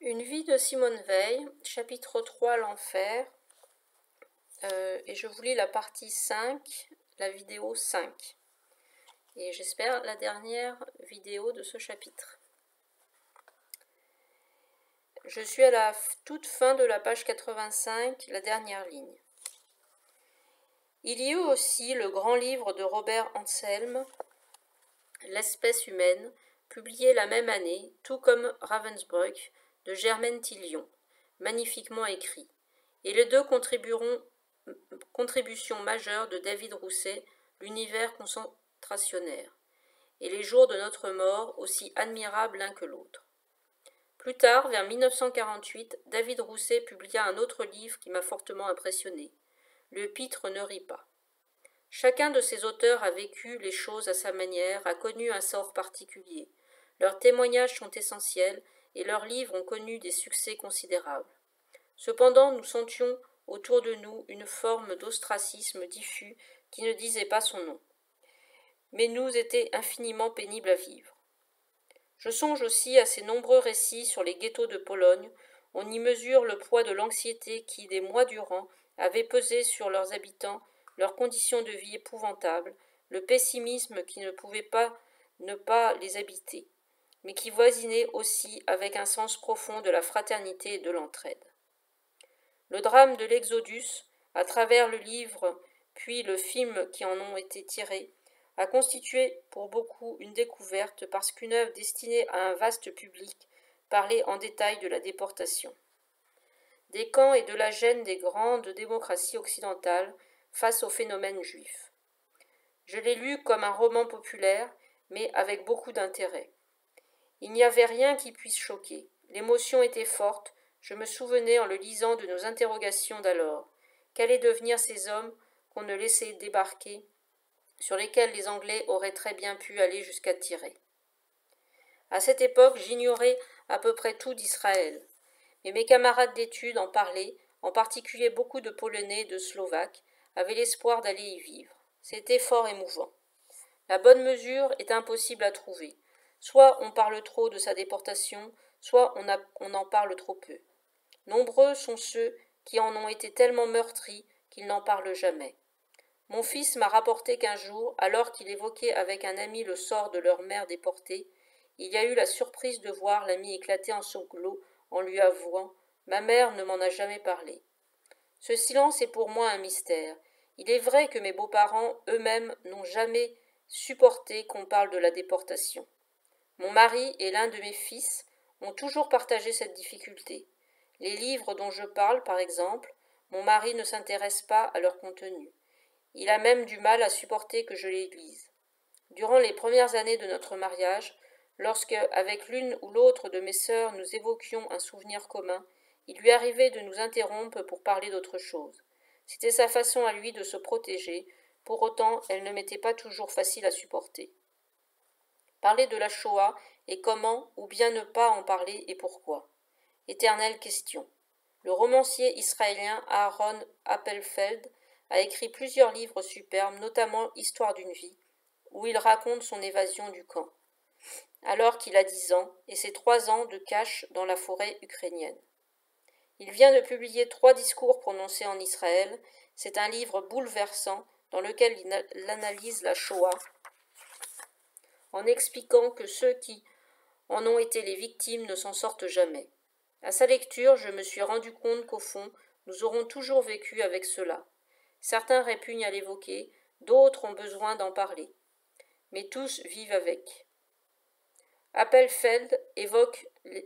Une vie de Simone Veil, chapitre 3, l'enfer, et je vous lis la partie 5, la vidéo 5, et j'espère la dernière vidéo de ce chapitre. Je suis à la toute fin de la page 85, la dernière ligne. Il y eut aussi le grand livre de Robert Anselme, L'espèce humaine, publié la même année, tout comme Ravensbrück, de Germaine Tillion, magnifiquement écrit, et les deux contributions majeures de David Rousset, l'univers concentrationnaire, et les jours de notre mort, aussi admirables l'un que l'autre. Plus tard, vers 1948, David Rousset publia un autre livre qui m'a fortement impressionné, Le Pitre ne rit pas. Chacun de ces auteurs a vécu les choses à sa manière, a connu un sort particulier. Leurs témoignages sont essentiels et leurs livres ont connu des succès considérables. Cependant, nous sentions autour de nous une forme d'ostracisme diffus qui ne disait pas son nom, mais nous était infiniment pénible à vivre. Je songe aussi à ces nombreux récits sur les ghettos de Pologne. On y mesure le poids de l'anxiété qui, des mois durant, avait pesé sur leurs habitants, leurs conditions de vie épouvantables, le pessimisme qui ne pouvait pas ne pas les habiter, mais qui voisinait aussi avec un sens profond de la fraternité et de l'entraide. Le drame de l'Exodus, à travers le livre puis le film qui en ont été tirés, a constitué pour beaucoup une découverte parce qu'une œuvre destinée à un vaste public parlait en détail de la déportation, des camps et de la gêne des grandes démocraties occidentales face au phénomène juif. Je l'ai lu comme un roman populaire, mais avec beaucoup d'intérêt. Il n'y avait rien qui puisse choquer. L'émotion était forte. Je me souvenais en le lisant de nos interrogations d'alors. Qu'allaient devenir ces hommes qu'on ne laissait débarquer, sur lesquels les Anglais auraient très bien pu aller jusqu'à tirer. À cette époque, j'ignorais à peu près tout d'Israël, mais mes camarades d'études en parlaient, en particulier beaucoup de Polonais et de Slovaques, avaient l'espoir d'aller y vivre. C'était fort émouvant. La bonne mesure est impossible à trouver. Soit on parle trop de sa déportation, soit on en parle trop peu. Nombreux sont ceux qui en ont été tellement meurtris qu'ils n'en parlent jamais. Mon fils m'a rapporté qu'un jour, alors qu'il évoquait avec un ami le sort de leur mère déportée, il y a eu la surprise de voir l'ami éclater en sanglots en lui avouant « Ma mère ne m'en a jamais parlé ». Ce silence est pour moi un mystère. Il est vrai que mes beaux-parents eux-mêmes n'ont jamais supporté qu'on parle de la déportation. Mon mari et l'un de mes fils ont toujours partagé cette difficulté. Les livres dont je parle, par exemple, mon mari ne s'intéresse pas à leur contenu. Il a même du mal à supporter que je les lise. Durant les premières années de notre mariage, lorsque, avec l'une ou l'autre de mes sœurs, nous évoquions un souvenir commun, il lui arrivait de nous interrompre pour parler d'autre chose. C'était sa façon à lui de se protéger, pour autant elle ne m'était pas toujours facile à supporter. Parler de la Shoah et comment, ou bien ne pas en parler et pourquoi. Éternelle question. Le romancier israélien Aaron Appelfeld a écrit plusieurs livres superbes, notamment Histoire d'une vie, où il raconte son évasion du camp, alors qu'il a 10 ans, et ses 3 ans de cache dans la forêt ukrainienne. Il vient de publier 3 discours prononcés en Israël. C'est un livre bouleversant dans lequel il analyse la Shoah en expliquant que ceux qui en ont été les victimes ne s'en sortent jamais. À sa lecture, je me suis rendu compte qu'au fond, nous aurons toujours vécu avec cela. Certains répugnent à l'évoquer, d'autres ont besoin d'en parler. Mais tous vivent avec. Appelfeld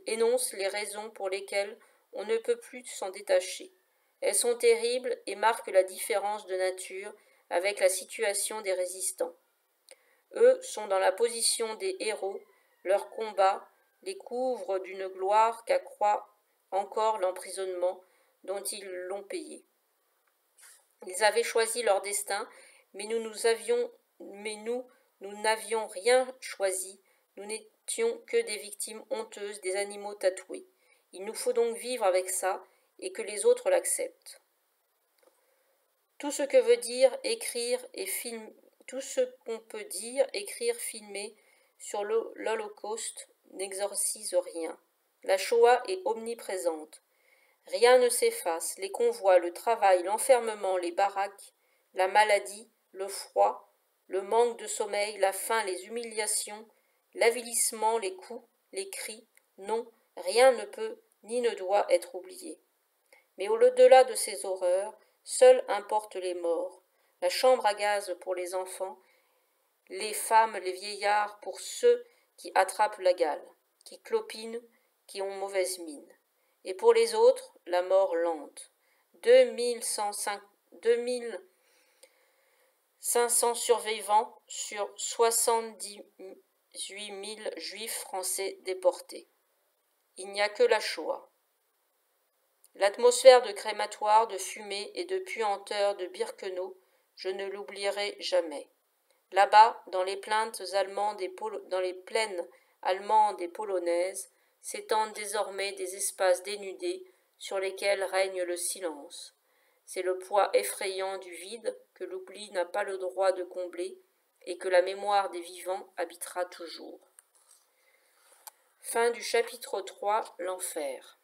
énonce les raisons pour lesquelles on ne peut plus s'en détacher. Elles sont terribles et marquent la différence de nature avec la situation des résistants. Eux sont dans la position des héros, leurs combats les couvrent d'une gloire qu'accroît encore l'emprisonnement dont ils l'ont payé. Ils avaient choisi leur destin, mais nous n'avions rien choisi, nous n'étions que des victimes honteuses des animaux tatoués. Il nous faut donc vivre avec ça et que les autres l'acceptent. Tout ce que veut dire écrire et filmer, tout ce qu'on peut dire, écrire, filmer sur l'Holocauste n'exorcise rien. La Shoah est omniprésente. Rien ne s'efface, les convois, le travail, l'enfermement, les baraques, la maladie, le froid, le manque de sommeil, la faim, les humiliations, l'avilissement, les coups, les cris, non, rien ne peut ni ne doit être oublié. Mais au-delà de ces horreurs, seuls importent les morts, la chambre à gaz pour les enfants, les femmes, les vieillards pour ceux qui attrapent la gale, qui clopinent, qui ont mauvaise mine. Et pour les autres, la mort lente. 2500 survivants sur 78 000 juifs français déportés. Il n'y a que la Shoah. L'atmosphère de crématoire, de fumée et de puanteur de Birkenau, je ne l'oublierai jamais. Là-bas, dans les plaines allemandes et polonaises, s'étendent désormais des espaces dénudés sur lesquels règne le silence. C'est le poids effrayant du vide que l'oubli n'a pas le droit de combler et que la mémoire des vivants habitera toujours. Fin du chapitre 3, l'enfer.